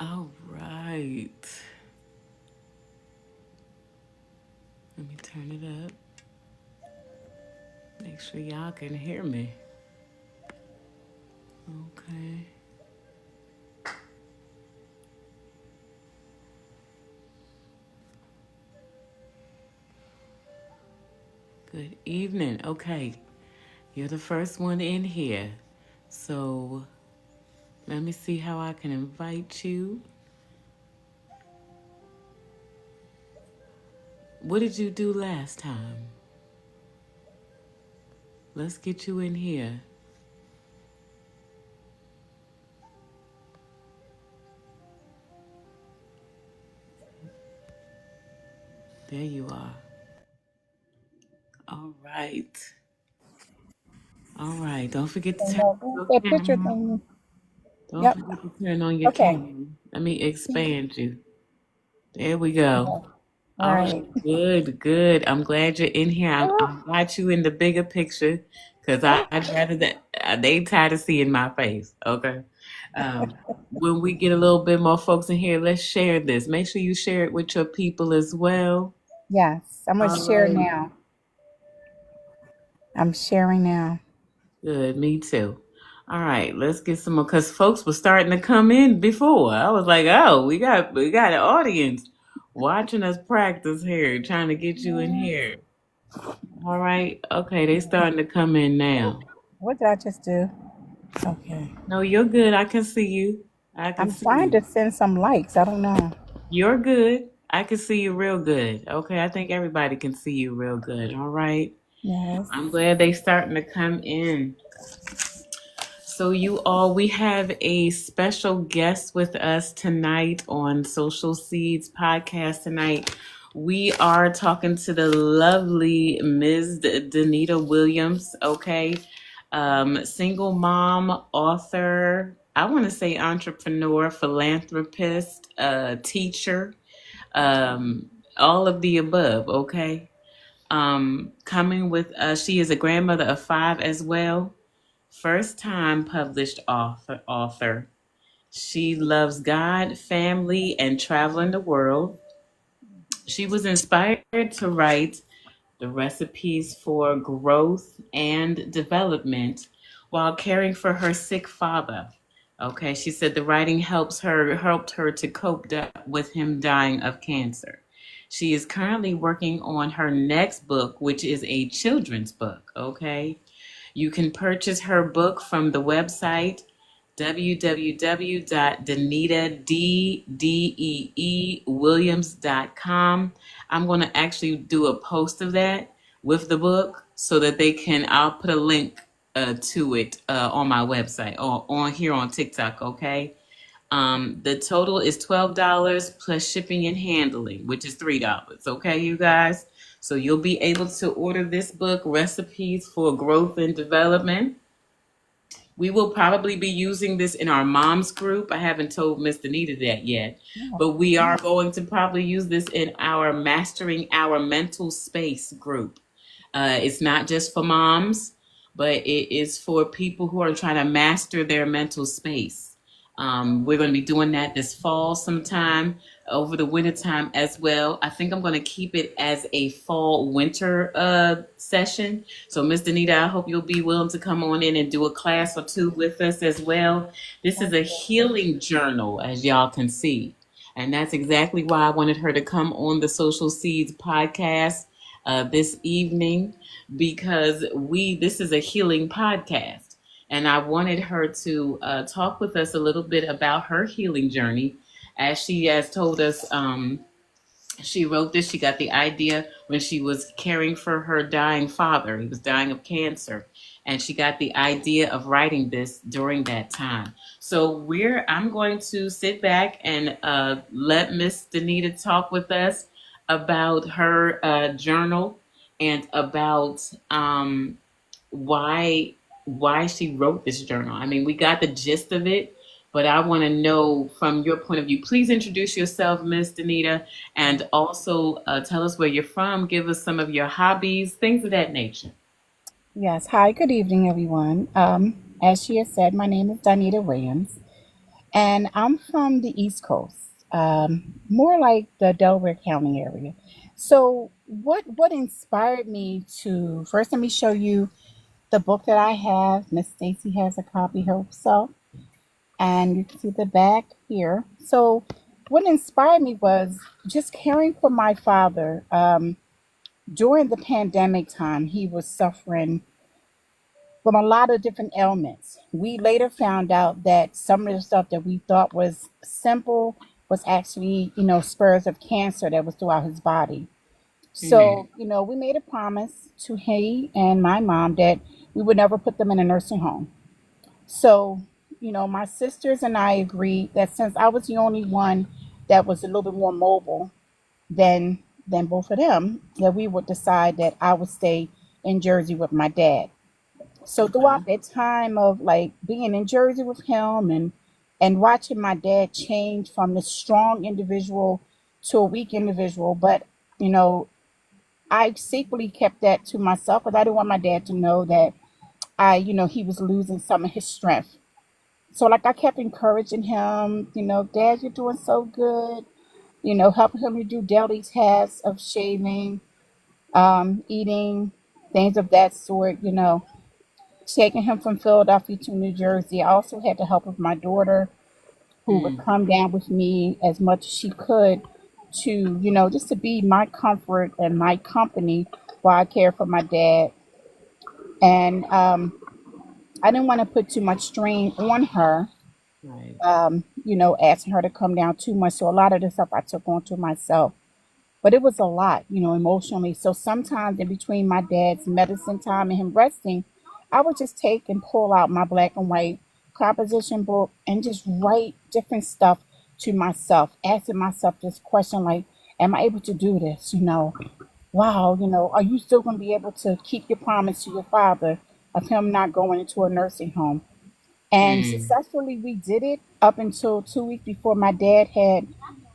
All right. Let me turn it up. Make sure y'all can hear me. Okay. Good evening. Okay. You're the first one in here. So let me see how I can invite you. What did you do last time? Let's get you in here. There you are. All right. All right. Don't forget to And turn on where's your that picture camera. thing? Don't Yep. forget to turn on your Okay. camera. Let me expand you. There we go. Okay. All All right. right, good, good. I'm glad you're in here. I got you in the bigger picture because I'd rather that they tired of seeing my face. Okay. When we get a little bit more folks in here, let's share this. Make sure you share it with your people as well. Yes. I'm going to All share right. now. I'm sharing now. Good, me too. All right, let's get some more because folks were starting to come in before. I was like, oh, we got an audience watching us practice here, trying to get you in here. All right. Okay, they starting to come in now. What did I just do? Okay. No, you're good. I can see you. I can I'm see trying to you. send some likes. I don't know. You're good. I can see you real good. Okay, I think everybody can see you real good. All right. Yes. I'm glad they starting to come in. So you all, we have a special guest with us tonight on Social Seeds podcast tonight. We are talking to the lovely Ms. Danita Williams, okay? Single mom, author, I want to say entrepreneur, philanthropist, teacher, all of the above, okay? Coming with she is a grandmother of five as well. First time published author. She loves God, family, and traveling the world. She was inspired to write the recipes for growth and development while caring for her sick father. Okay, she said the writing helped her to with him dying of cancer. She is currently working on her next book, which is a children's book. Okay, you can purchase her book from the website www.danitaDeewilliams.com. I'm going to actually do a post of that with the book so that I'll put a link to it on my website or on here on TikTok, okay? The total is $12 plus shipping and handling, which is $3. Okay, you guys? So you'll be able to order this book, Recipes for Growth and Development. We will probably be using this in our mom's group. I haven't told Miss Danita that yet, Oh, but we are going to probably use this in our Mastering Our Mental Space group. It's not just for moms, but it is for people who are trying to master their mental space. We're going to be doing that this fall sometime over the winter time as well. I think I'm going to keep it as a fall winter session. So, Miss Danita, I hope you'll be willing to come on in and do a class or two with us as well. This is a healing journal, as y'all can see. And that's exactly why I wanted her to come on the Social Seeds podcast this evening because this is a healing podcast. And I wanted her to talk with us a little bit about her healing journey. As she has told us, she wrote this, she got the idea when she was caring for her dying father. He was dying of cancer. And she got the idea of writing this during that time. So I'm going to sit back and let Miss Danita talk with us about her journal and about why she wrote this journal. I mean, we got the gist of it, but I want to know from your point of view. Please introduce yourself, Miss Danita, and also tell us where you're from. Give us some of your hobbies, things of that nature. yes. Hi. Good evening, everyone. As she has said, my name is Danita Williams, And I'm from the East Coast, more like the Delaware County area. So, what inspired me to first? Let me show you the book that I have. Miss Stacy has a copy herself, and you can see the back here. So, what inspired me was just caring for my father. During the pandemic time, he was suffering from a lot of different ailments. We later found out that some of the stuff that we thought was simple was actually, spurs of cancer that was throughout his body. Mm, So, we made a promise to he and my mom that we would never put them in a nursing home. So, my sisters and I agreed that since I was the only one that was a little bit more mobile than both of them, that we would decide that I would stay in Jersey with my dad. So okay. throughout that time of like being in Jersey with him and watching my dad change from this strong individual to a weak individual, but you know, I secretly kept that to myself because I didn't want my dad to know that he was losing some of his strength. So like I kept encouraging him, Dad, you're doing so good, helping him to do daily tasks of shaving, eating, things of that sort. Taking him from Philadelphia to New Jersey. I also had the help of my daughter who would Mm, come down with me as much as she could to, just to be my comfort and my company while I care for my dad. And I didn't want to put too much strain on her, right. asking her to come down too much. So a lot of the stuff I took on to myself. But it was a lot, emotionally. So sometimes in between my dad's medicine time and him resting, I would just take and pull out my black and white composition book and just write different stuff to myself, asking myself this question like, am I able to do this? Wow, are you still going to be able to keep your promise to your father of him not going into a nursing home? And Mm, successfully we did it up until 2 weeks before my dad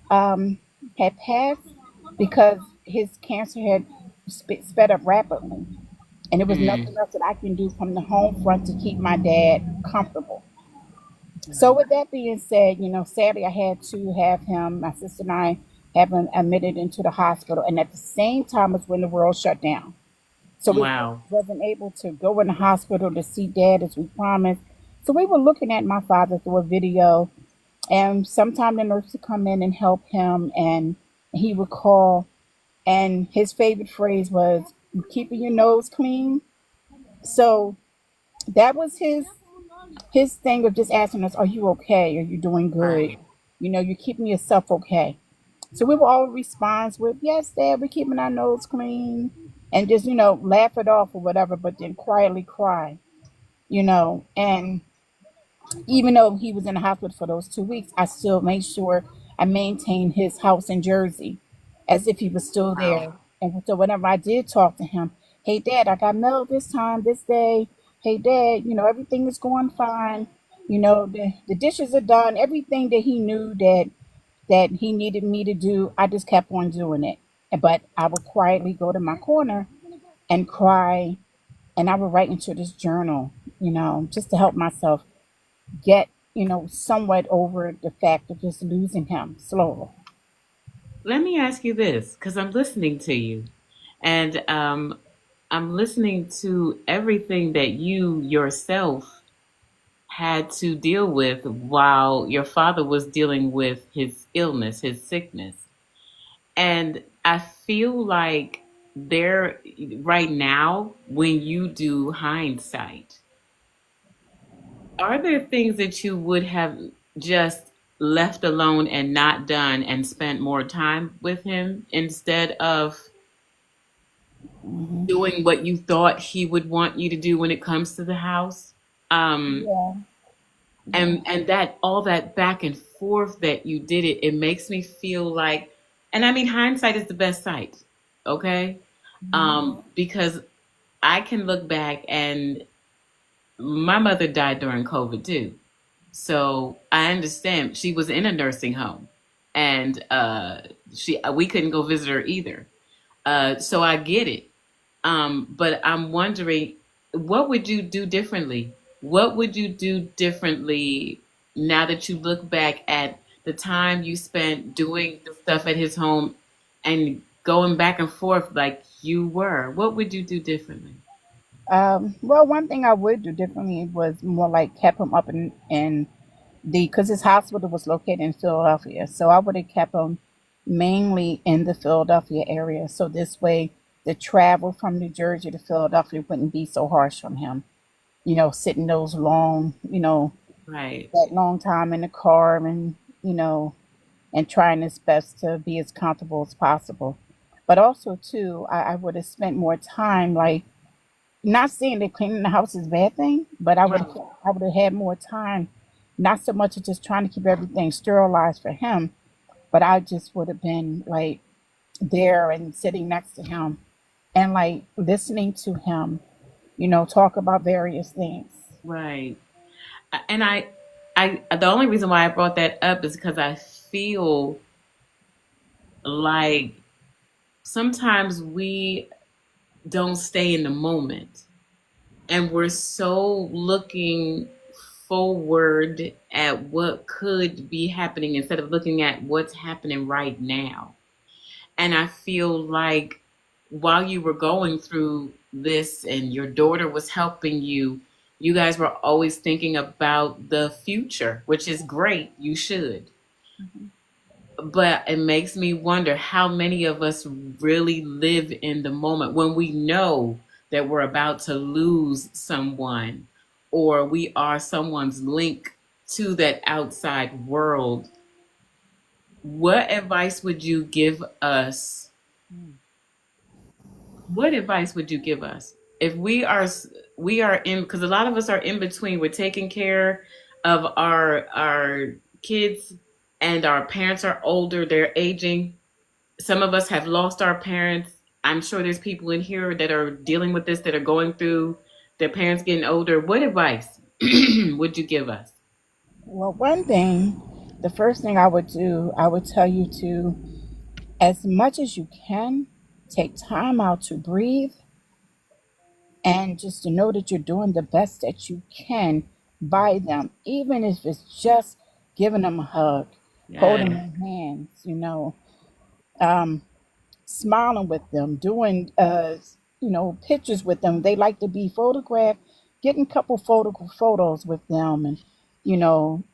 um, had passed because his cancer had sped up rapidly. And there was mm, nothing else that I can do from the home front to keep my dad comfortable. So, right. with that being said, sadly, I had to have him, my sister and I, have him admitted into the hospital. And at the same time as when the world shut down. So, we Wow. wasn't able to go in the hospital to see dad as we promised. So, we were looking at my father through a video, and sometime the nurse would come in and help him, and he would call, and his favorite phrase was, "You keeping your nose clean." So that was his thing of just asking us, "Are you okay? Are you doing good? Right. You're keeping yourself okay." So we will all respond with, "Yes, Dad, we're keeping our nose clean," and just laugh it off or whatever, but then quietly cry. And even though he was in the hospital for those 2 weeks, I still made sure I maintained his house in Jersey as if he was still Wow. there. And so whenever I did talk to him, hey, Dad, I got mail this time, this day. Hey, Dad, everything is going fine. The dishes are done. Everything that he knew that he needed me to do, I just kept on doing it. But I would quietly go to my corner and cry, and I would write into this journal, just to help myself get, somewhat over the fact of just losing him slowly. Let me ask you this, because I'm listening to you, and I'm listening to everything that you yourself had to deal with while your father was dealing with his illness, his sickness. And I feel like there, right now, when you do hindsight, are there things that you would have just left alone and not done and spent more time with him instead of Hmm. doing what you thought he would want you to do when it comes to the house? Um, Yeah, yeah. and that all that back and forth that you did it makes me feel like, and I mean hindsight is the best sight, okay? Hmm. Because I can look back, and my mother died during COVID too, so I understand she was in a nursing home, and she we couldn't go visit her either, so I get it. But I'm wondering, what would you do differently? What would you do differently now that you look back at the time you spent doing the stuff at his home and going back and forth like you were, what would you do differently? Well, one thing I would do differently was more like kept him up in the because his hospital was located in Philadelphia, so I would have kept him mainly in the Philadelphia area. So this way, the travel from New Jersey to Philadelphia wouldn't be so harsh on him. Sitting those long, Right, that long time in the car and and trying his best to be as comfortable as possible. But also too, I would have spent more time like not saying that cleaning the house is a bad thing, but right, I would have had more time, not so much of just trying to keep everything sterilized for him, but I just would have been like there and sitting next to him and like listening to him, talk about various things. right. And the only reason why I brought that up is because I feel like sometimes we don't stay in the moment, and we're so looking forward at what could be happening instead of looking at what's happening right now. And I feel like while you were going through this and your daughter was helping you, you guys were always thinking about the future, which is great. You should. Mhm. But it makes me wonder how many of us really live in the moment when we know that we're about to lose someone or we are someone's link to that outside world. What advice would you give us? What advice would you give us if we are in, because a lot of us are in between. We're taking care of our kids and our parents are older, they're aging. Some of us have lost our parents. I'm sure there's people in here that are dealing with this, that are going through their parents getting older. What advice would you give us? Well, one thing, the first thing I would do, I would tell you to, as much as you can, take time out to breathe and just to know that you're doing the best that you can by them, even if it's just giving them a hug, holding Yes, their hands, um, smiling with them, doing pictures with them. They like to be photographed, getting a couple photos with them, and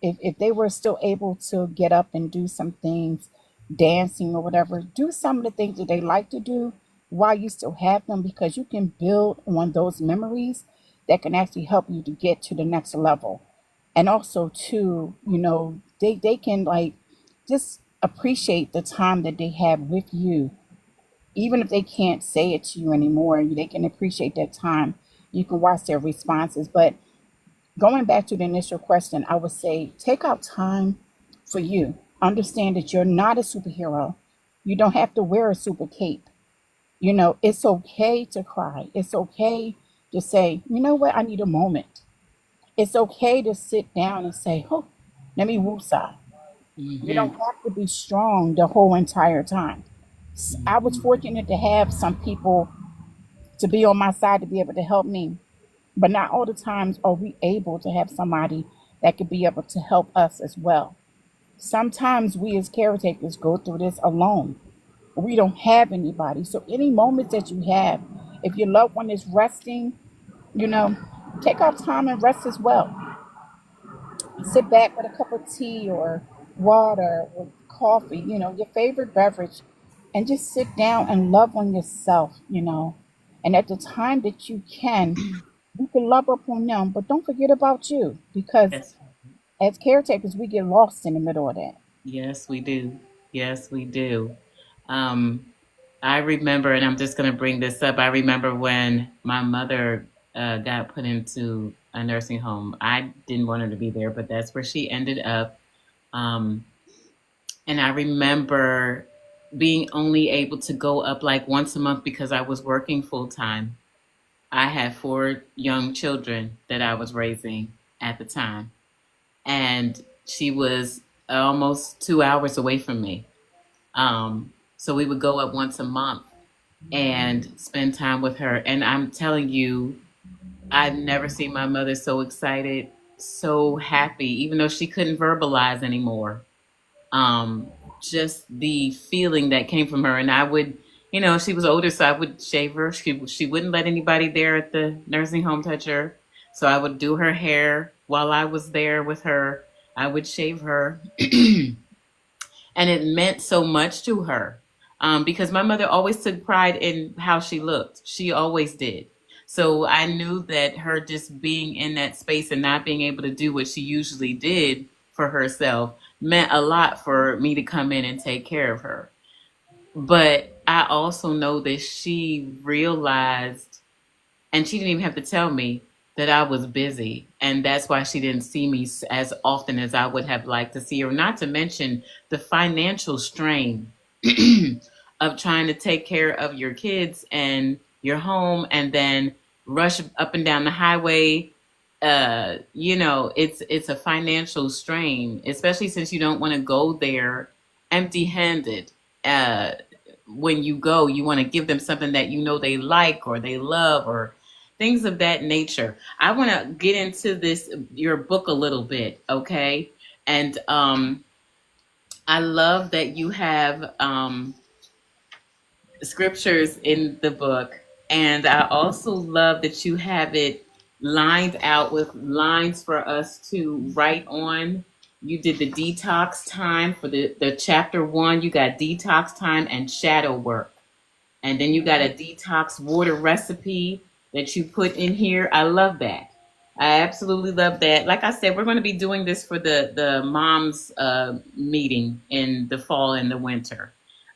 if they were still able to get up and do some things, dancing or whatever, do some of the things that they like to do while you still have them, because you can build on those memories that can actually help you to get to the next level. And also too, they can like just appreciate the time that they have with you, even if they can't say it to you anymore. They can appreciate that time. You can watch their responses. But going back to the initial question, I would say take out time for you. Understand that you're not a superhero. You don't have to wear a super cape. It's okay to cry. It's okay to say, you know what, I need a moment. It's okay to sit down and say, oh, let me woosah. You hmm don't have to be strong the whole entire time. I was fortunate to have some people to be on my side to be able to help me, but not all the times are we able to have somebody that could be able to help us as well. Sometimes we as caretakers go through this alone. We don't have anybody. So any moments that you have, if your loved one is resting, you know, take out time and rest as well. Sit back with a cup of tea or water or coffee, your favorite beverage, and just sit down and love on yourself, And at the time that you can love up on them, but don't forget about you, because yes, as caretakers, we get lost in the middle of that. yes, we do. Yes, we do. Um, I remember, and I'm just going to bring this up. I remember when my mother got put into a nursing home. I didn't want her to be there, but that's where she ended up. Um, and I remember being only able to go up like once a month because I was working full time. I had four young children that I was raising at the time, and she was almost 2 hours away from me. So we would go up once a month and spend time with her. And I'm telling you, I've never seen my mother so excited so happy, even though she couldn't verbalize anymore. Um, just the feeling that came from her. And I would, she was older, so I would shave her. She wouldn't let anybody there at the nursing home touch her. So I would do her hair while I was there with her. I would shave her. And it meant so much to her, because my mother always took pride in how she looked. She always did. So I knew that her just being in that space and not being able to do what she usually did for herself meant a lot for me to come in and take care of her. But I also know that she realized, and she didn't even have to tell me, that I was busy, and that's why she didn't see me as often as I would have liked to see her. Not to mention the financial strain of trying to take care of your kids and your home, and then rush up and down the highway. It's a financial strain, especially since you don't want to go there empty-handed. Uh, when you go, you want to give them something that you know they like or they love, or things of that nature. I want to get into your book a little bit, okay? And I love that you have scriptures in the book. And I also love that you have it lined out with lines for us to write on. You did the detox time for the chapter one. You got detox time and shadow work. And then you got a detox water recipe that you put in here. I love that. I absolutely love that. Like I said, we're going to be doing this for the moms meeting in the fall and the winter.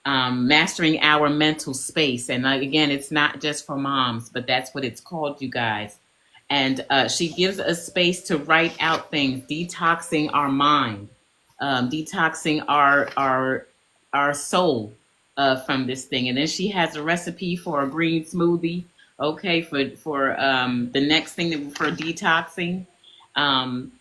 Mastering our mental space. And again, it's not just for moms, but that's what it's called, you guys. And she gives us space to write out things, detoxing our mind, detoxing our soul from this thing. And then she has a recipe for a green smoothie. Okay, for the next thing for detoxing. Um,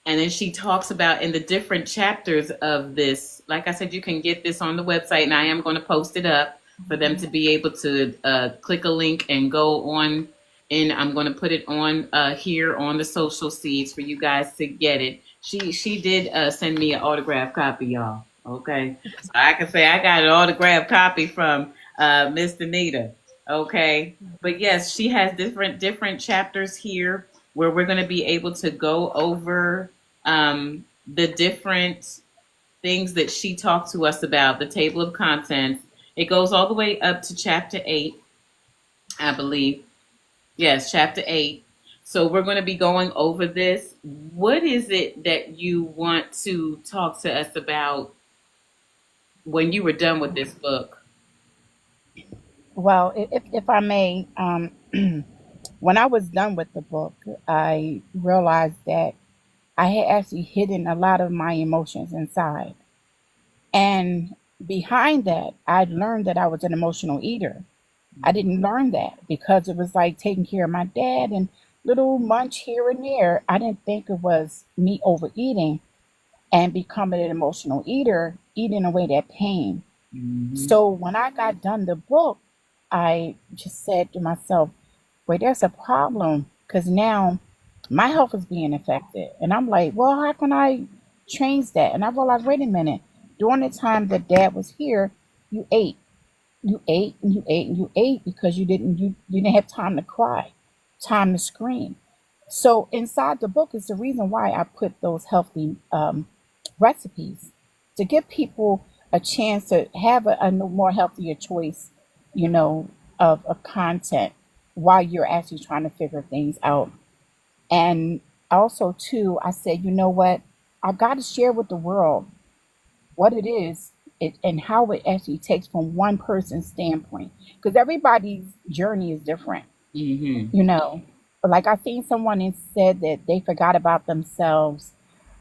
and then she talks about in the different chapters of this. Like I said, you can get this on the website, and I am going to post it up for them to be able to click a link and go on. And I'm going to put it on here on the social seeds for you guys to get it. She did send me an autographed copy, y'all. Okay, so I can say I got an autographed copy from Miss Danita. Okay, but yes, she has different chapters here where we're going to be able to go over the different things that she talked to us about, the table of contents. It goes all the way up to chapter 8, I believe. Yes, chapter 8. So we're going to be going over this. What is it that you want to talk to us about when you were done with this book? Well, if I may, when I was done with the book, I realized that I had actually hidden a lot of my emotions inside. And behind that, I learned that I was an emotional eater. I didn't learn that because it was like taking care of my dad and little munch here and there. I didn't think it was me overeating and becoming an emotional eater, eating away that pain. Mm-hmm. So when I got done the book, I just said to myself, wait, there's a problem because now my health is being affected. And I'm like, well, how can I change that? And I realized, wait a minute, during the time that dad was here, you ate. You ate and you ate and you ate because you didn't have time to cry, time to scream. So inside the book is the reason why I put those healthy recipes to give people a chance to have a more healthier choice, you know, of content while you're actually trying to figure things out. And also, too, I said, you know what? I got to share with the world what it is and how it actually takes from one person's standpoint because everybody's journey is different, Mm-hmm. you know. Like I seen someone and said that they forgot about themselves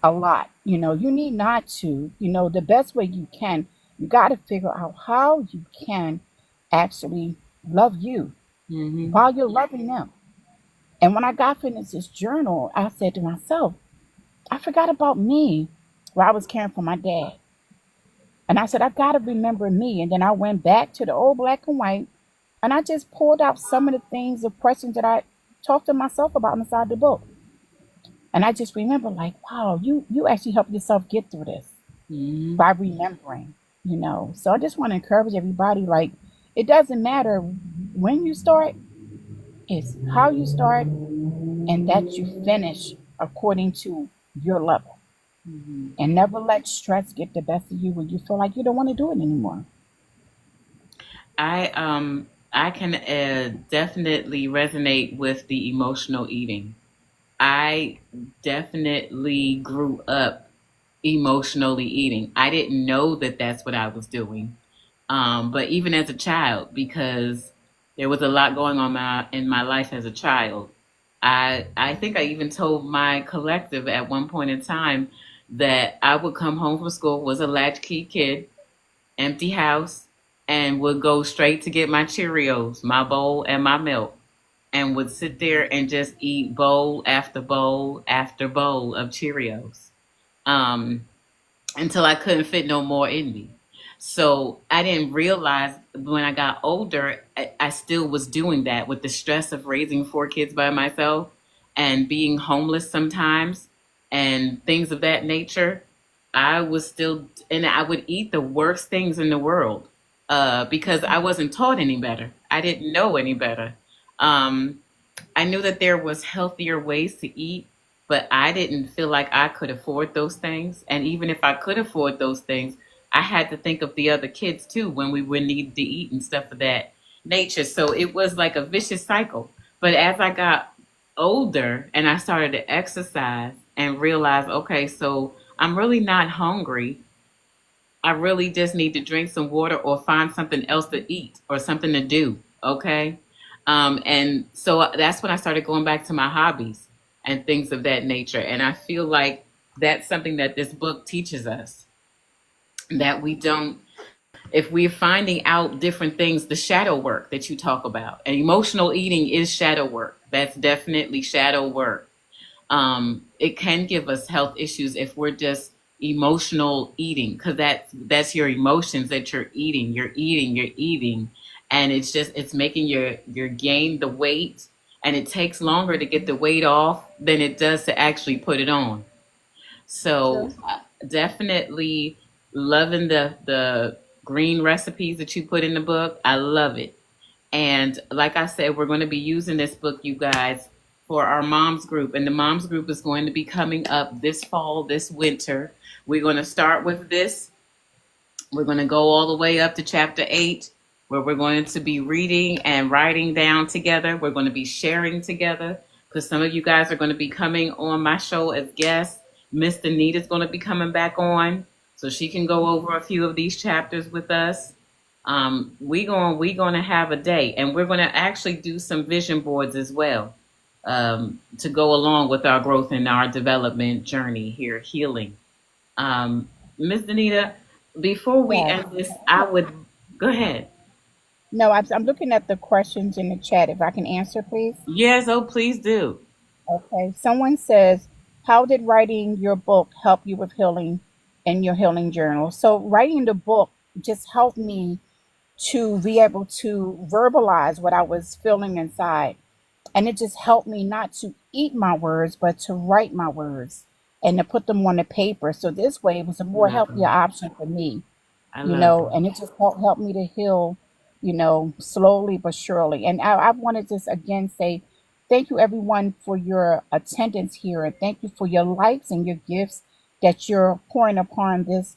a lot. You know, you need not to. You know, the best way you can, you got to figure out how you can actually love you Mm-hmm. while you're loving them. And when I got finished this journal, I said to myself, I forgot about me while I was caring for my dad. And I said, I got to remember me. And then I went back to the old black and white and I just pulled out some of the things, the questions that I talked to myself about inside the book. And I just remember like, wow, you actually helped yourself get through this Hmm. by remembering, you know. So I just want to encourage everybody, like, it doesn't matter when you start, it's how you start and that you finish according to your level. Hmm. And never let stress get the best of you when you feel like you don't want to do it anymore. I can definitely resonate with the emotional eating. I definitely grew up emotionally eating. I didn't know that that's what I was doing. But even as a child, because there was a lot going on in my life as a child, I think I even told my collective at one point in time that I would come home from school, was a latchkey kid, empty house, and would go straight to get my Cheerios, my bowl, and my milk, and would sit there and just eat bowl after bowl after bowl of Cheerios. Um, until I couldn't fit no more in me. So I didn't realize when I got older, I still was doing that with the stress of raising four kids by myself and being homeless sometimes and things of that nature. I was still, and I would eat the worst things in the world because I wasn't taught any better. I didn't know any better. Um, I knew that there was healthier ways to eat, but I didn't feel like I could afford those things. And even if I could afford those things, I had to think of the other kids too when we would need to eat and stuff of that nature. So it was like a vicious cycle. But as I got older and I started to exercise and realize, okay, so I'm really not hungry. I really just need to drink some water or find something else to eat or something to do. Okay. And so that's when I started going back to my hobbies and things of that nature. And I feel like that's something that this book teaches us that we don't, if we're finding out different things, the shadow work that you talk about, and emotional eating is shadow work. That's definitely shadow work. It can give us health issues if we're just emotional eating because that's your emotions that you're eating, and it's making your gain the weight, and it takes longer to get the weight off than it does to actually put it on. So True. definitely loving the green recipes that you put in the book. I love it. And like I said, we're going to be using this book, you guys, for our moms group. And the moms group is going to be coming up this fall, this winter. We're going to start with this. We're going to go all the way up to chapter 8, where we're going to be reading and writing down together. We're going to be sharing together because some of you guys are going to be coming on my show as guests. Miss Danita is going to be coming back on so she can go over a few of these chapters with us. We going to have a day, and we're going to actually do some vision boards as well to go along with our growth and our development journey here, healing. Miss Danita, before we Yes. end this, I would go ahead. No, I'm looking at the questions in the chat. If I can answer, please. Yes, oh, please do. Okay. Someone says, how did writing your book help you with healing in your healing journal? So, writing the book just helped me to be able to verbalize what I was feeling inside. And it just helped me not to eat my words, but to write my words and to put them on the paper. So, this way, it was a more Love healthier it. option for me, I you love know, it. and it just helped me to heal, you know, slowly but surely. And I want to just again say thank you, everyone, for your attendance here, and thank you for your likes and your gifts that you're pouring upon this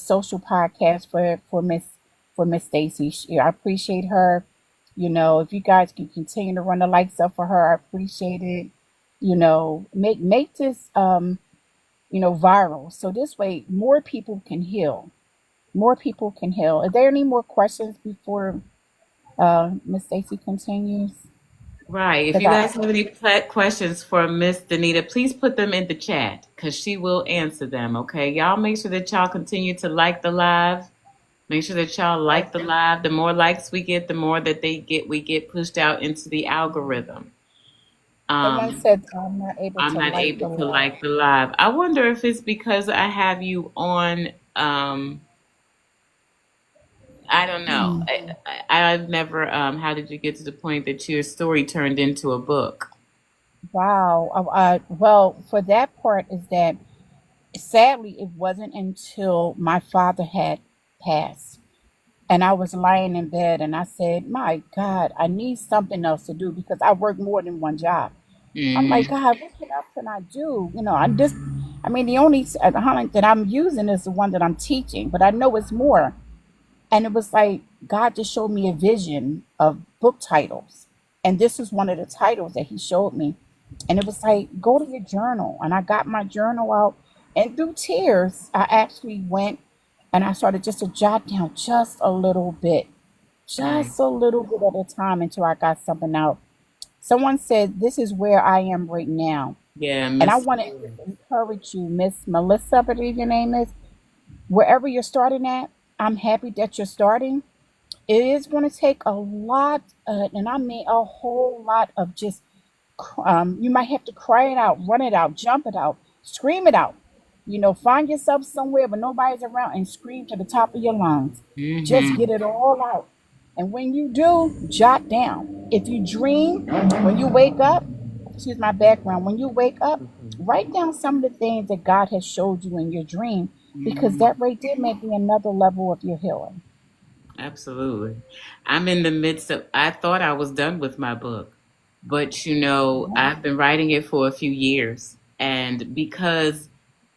social podcast for Miss Stacy. I appreciate her. You know, if you guys can continue to run the likes up for her, I appreciate it. You know, make this you know, viral so this way more people can heal, more people can heal. Are there any more questions before Miss Stacy continues? Right. If Because you I guys have any questions for Miss Danita, please put them in the chat because she will answer them. Okay. Y'all make sure that y'all continue to like the live. Make sure that y'all like the okay. live. The more likes we get, the more that we get pushed out into the algorithm. Someone Um, said I'm not able I'm to not like able the to live. like the live. I wonder if it's because I have you on. I don't know. Hmm. I've never. How did you get to the point that your story turned into a book? Wow. Well, for that part is that sadly it wasn't until my father had passed and I was lying in bed and I said, "My God, I need something else to do because I work more than one job." I'm like, Hmm. God, what else can I do? I mean, the only talent that I'm using is the one that I'm teaching, but I know it's more. And it was like God just showed me a vision of book titles. And this is one of the titles that he showed me. And it was like, go to your journal. And I got my journal out. And through tears, I actually went and I started just to jot down Nice. just a little bit at a time until I got something out. Someone said, "This is where I am right now." Yeah, And I Miss. want to encourage you, Miss Melissa, I believe your name is, wherever you're starting at, I'm happy that you're starting. It is going to take a lot, and I mean a whole lot of just, you might have to cry it out, run it out, jump it out, scream it out. Find yourself somewhere but nobody's around and scream to the top of your lungs. Just Hmm. get it all out. And when you do, jot down. If you dream, when you wake up, excuse my background, when you wake up, write down some of the things that God has showed you in your dream because Hmm. that right there may be another level of your healing. Absolutely. I'm in the midst of, I thought I was done with my book, but I've been writing it for a few years. And because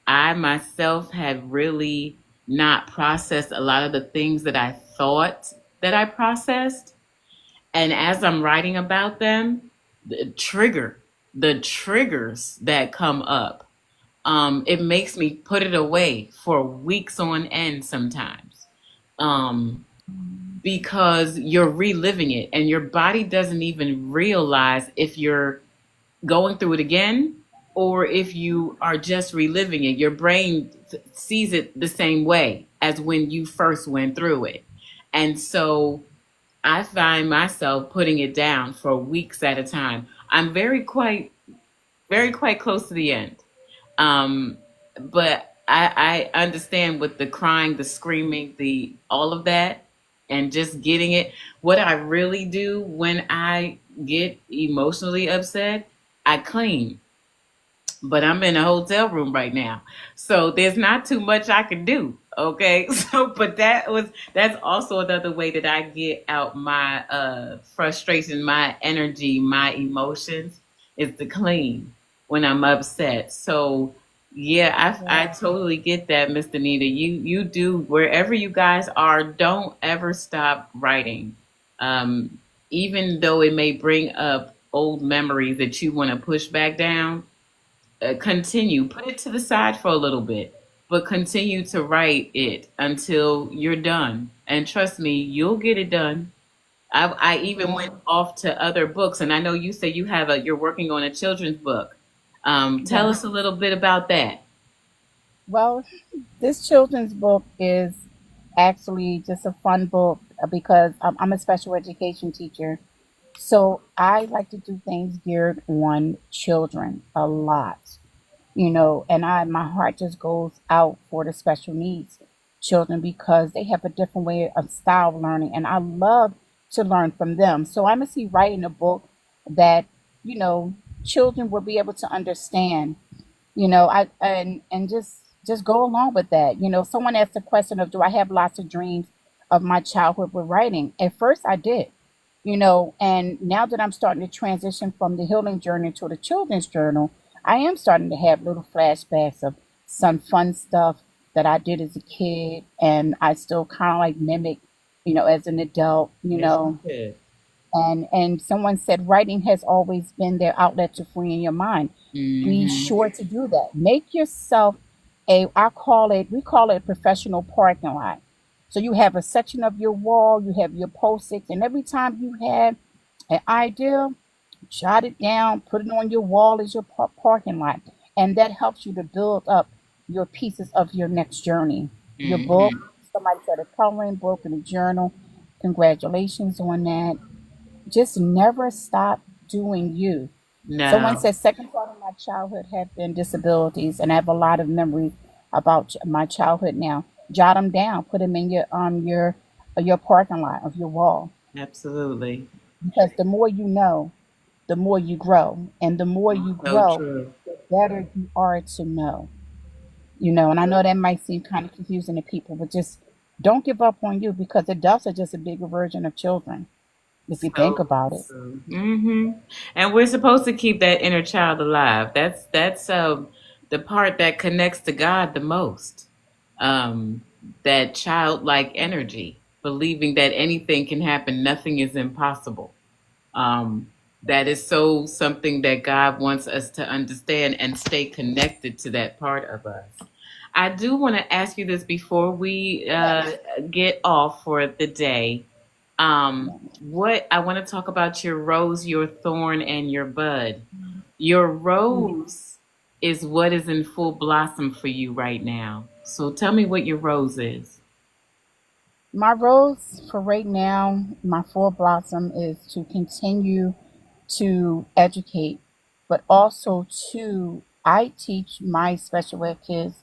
I myself have really not processed a lot of the things that I thought that I processed, and as I'm writing about them, the trigger, the triggers that come up, it makes me put it away for weeks on end sometimes. Um, because you're reliving it and your body doesn't even realize if you're going through it again or if you are just reliving it. Your brain sees it the same way as when you first went through it. And so I find myself putting it down for weeks at a time. I'm very quite close to the end. Um, but I understand with the crying, the screaming, the all of that, and just getting it. What I really do when I get emotionally upset, I clean. But I'm in a hotel room right now, so there's not too much I can do. Okay, so but that's also another way that I get out my frustration, my energy, my emotions is to clean when I'm upset. So yeah, I Yeah. totally get that, Miss Danita. You do wherever you guys are. Don't ever stop writing, um, even though it may bring up old memories that you want to push back down. Continue, put it to the side for a little bit, but continue to write it until you're done. And trust me, you'll get it done. I even went Yeah. off to other books, and I know you say you're working on a children's book. Tell Yes. us a little bit about that. Well, this children's book is actually just a fun book because I'm a special education teacher. So I like to do things geared on children a lot, and my heart just goes out for the special needs children because they have a different way of style of learning, and I love to learn from them. So I'm actually writing a book that you know children will be able to understand. I and just go along with that. Someone asked the question of, do I have lots of dreams of my childhood with writing? At first I did, and now that I'm starting to transition from the healing journey to the children's journal, I am starting to have little flashbacks of some fun stuff that I did as a kid, and I still kind of like mimic, as an adult, Yes, you could. and someone said writing has always been their outlet to free in your mind. Be Hmm. sure to do that. Make yourself we call it a professional parking lot. So you have a section of your wall, you have your post-its, and every time you have an idea, jot it down, put it on your wall as your parking lot. And that helps you to build up your pieces of your next journey. Your book, Hmm. somebody said a coloring book and a journal. Congratulations on that. Just never stop doing you. Someone No, said second part of my childhood have been disabilities, and I have a lot of memories about my childhood now. Jot them down, put them in your parking lot of your wall, absolutely. because the more you know, the more you grow. And the more you So grow, true. the better you are to know. And I know that might seem kind of confusing to people, but just don't give up on you, because adults are just a bigger version of children, if you think So about it. true. And we're supposed to keep that inner child alive. That's the part that connects to God the most. Um, that childlike energy, believing that anything can happen, nothing is impossible. Um, that is so something that God wants us to understand and stay connected to that part of us. I do want to ask you this before we Yes. get off for the day. What I want to talk about your rose, your thorn, and your bud. Your rose is what is in full blossom for you right now. So tell me what your rose is. My rose for right now, my full blossom, is to continue to educate, but also to I teach my special ed kids,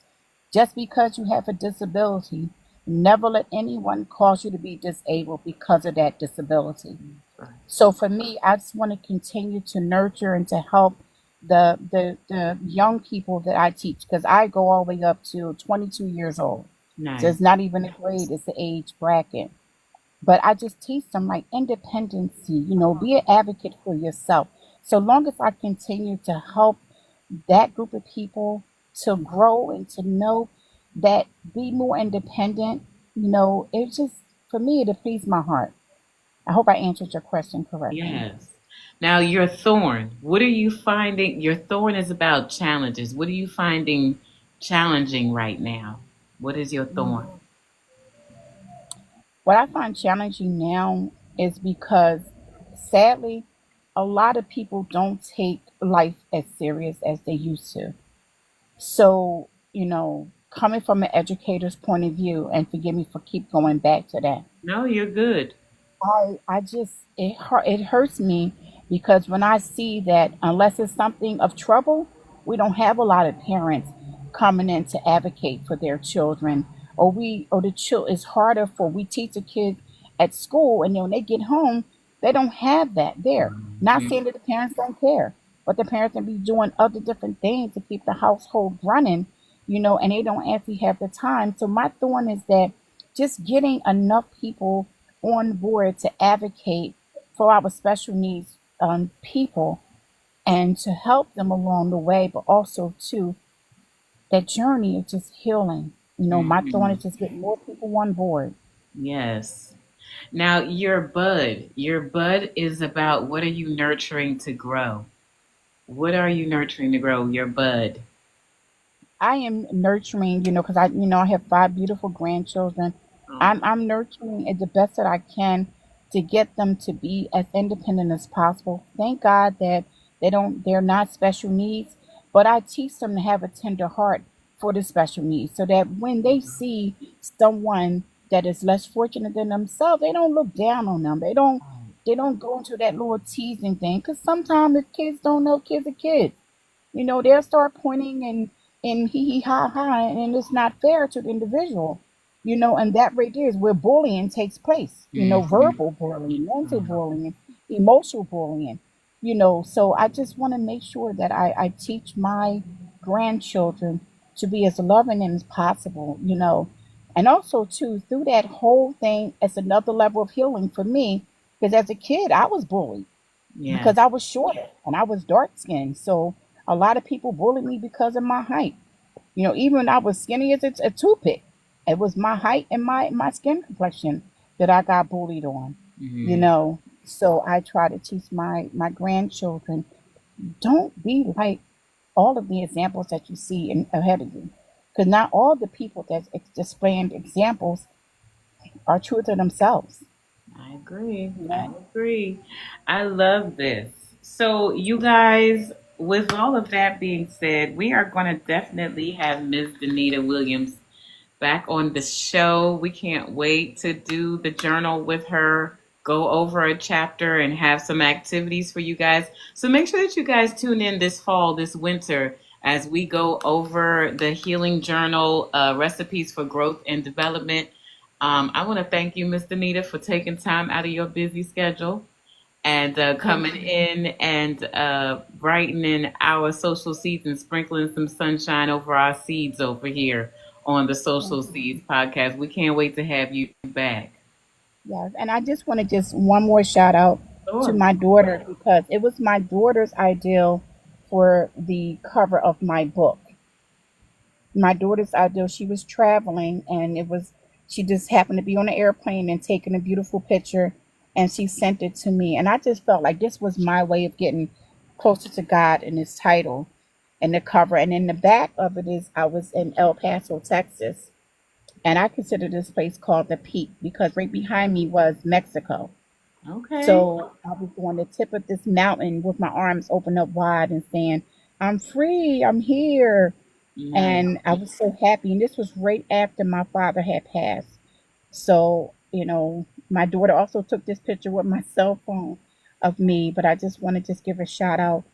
just because you have a disability, never let anyone cause you to be disabled because of that disability. Right. So for me, I just want to continue to nurture and to help the young people that I teach, because I go all the way up to 22 years old. So Nice. it's not even a grade, it's the age bracket. But I just teach them like independency, be an advocate for yourself. So long as I continue to help that group of people to grow and to know that, be more independent, it just, for me, it pleases my heart. I hope I answered your question correctly. Yes. Now, your thorn, what are you finding? Your thorn is about challenges. What are you finding challenging right now? What is your thorn? What I find challenging now is because, sadly, a lot of people don't take life as serious as they used to. So, coming from an educator's point of view, and forgive me for keep going back to that, No, you're good. I just, it hurts me, because when I see that, unless it's something of trouble, we don't have a lot of parents coming in to advocate for their children, or the child. It's harder for, we teach the kids at school, and then when they get home, they don't have that there. Not Mhm. saying that the parents don't care, but the parents can be doing other different things to keep the household running, and they don't actually have the time. So my thorn is that, just getting enough people on board to advocate for our special needs people, and to help them along the way, but also to that journey of just healing. My thought Mhm. is just get more people on board. Yes. Now, your bud is about what are you nurturing to grow? What are you nurturing to grow? Your bud. I am nurturing, because I have five beautiful grandchildren. Oh, I'm nurturing it the best that I can, to get them to be as independent as possible. Thank God that they're not special needs, but I teach them to have a tender heart for the special needs, so that when they see someone that is less fortunate than themselves, they don't look down on them. They don't go into that little teasing thing, because sometimes if kids don't know, kids are kids. They'll start pointing and hee hee ha ha, and it's not fair to the individual. And that right there is where bullying takes place. mhm. Verbal bullying, mental bullying, emotional bullying. So I just want to make sure that I teach my grandchildren to be as loving as possible. And also too, through that whole thing, it's another level of healing for me, because as a kid I was bullied Yes. because I was shorter and I was dark skinned. So a lot of people bullied me because of my height. Even when I was skinny as a toothpick, it was my height and my skin complexion that I got bullied on. Mhm. So I try to teach my grandchildren, don't be like all of the examples that you see ahead of you, because not all the people that's displaying examples are true to themselves. I agree. You I know, agree. I love this. So, you guys, with all of that being said, we are going to definitely have Ms. Danita Williams back on the show. We can't wait to do the journal with her, go over a chapter, and have some activities for you guys. So make sure that you guys tune in this fall, this winter, as we go over the healing journal, recipes for growth and development. I want to thank you, Miss Danita, for taking time out of your busy schedule. and Thank coming you. in and brightening our social seeds and sprinkling some sunshine over our seeds over here on the Thank Social you. Seeds podcast. We can't wait to have you back. Yes, and I just want to just one more shout out to Sure. my daughter because it was my daughter's ideal for the cover of my book. My daughter's ideal. She was traveling, and it was she just happened to be on an airplane and taking a beautiful picture, and she sent it to me, and I just felt like this was my way of getting closer to God in this title and the cover, and in the back of it is I was in El Paso, Texas, and I consider this place called the Peak because right behind me was Mexico. Okay. So I was on the tip of this mountain with my arms open up wide and saying, I'm free, I'm here. Nice. And I was so happy. And this was right after my father had passed. So, my daughter also took this picture with my cell phone of me, but I just want to just give a shout out,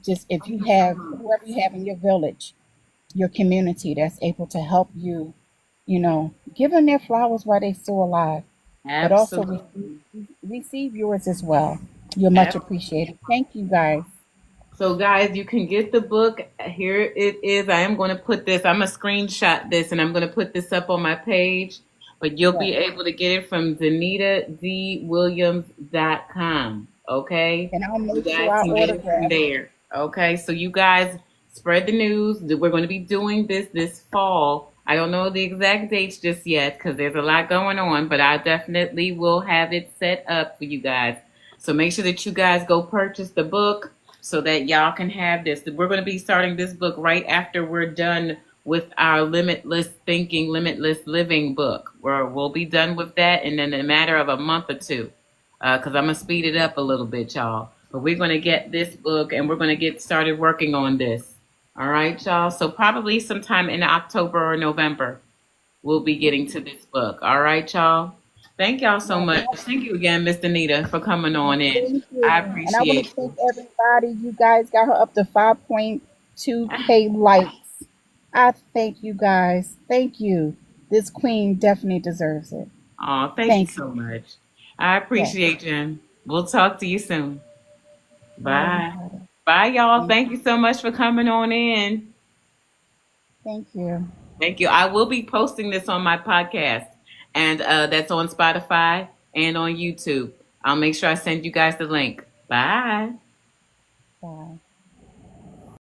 just if you have whoever you have in your village, your community that's able to help you, give them their flowers while they're still alive, but also Absolutely. receive yours as well. You're much appreciated. Thank you guys. So, guys, you can get the book. Here it is. I am going to put this, I'm going to screenshot this and I'm going to put this up on my page. But you'll Yes. be able to get it from danitadwilliams.com. Okay? And I'll You make sure guys I can get it from autograph. there. Okay? So, you guys spread the news. We're going to be doing this fall. I don't know the exact dates just yet because there's a lot going on, but I definitely will have it set up for you guys. So make sure that you guys go purchase the book so that y'all can have this. We're going to be starting this book right after we're done with our Limitless Thinking, Limitless Living book. We'll be done with that in a matter of a month or two because I'm going to speed it up a little bit, y'all. But we're going to get this book and we're going to get started working on this. All right, y'all. So probably sometime in October or November, we'll be getting to this book. All right, y'all. Thank y'all so Yes, much. Thank you again, Miss Danita, for coming on in. thank I you. And I want appreciate to thank you. everybody. You guys got her up to 5.2K likes. I thank you guys. Thank you. This queen definitely deserves it. Oh, thank you Thank so you. much. I Yes. appreciate you. We'll talk to you soon. Bye, Bye. everybody. Bye, y'all. Thank Thank you so much for coming on in. Thank you. Thank you. I will be posting this on my podcast, and that's on Spotify and on YouTube. I'll make sure I send you guys the link. Bye. Bye.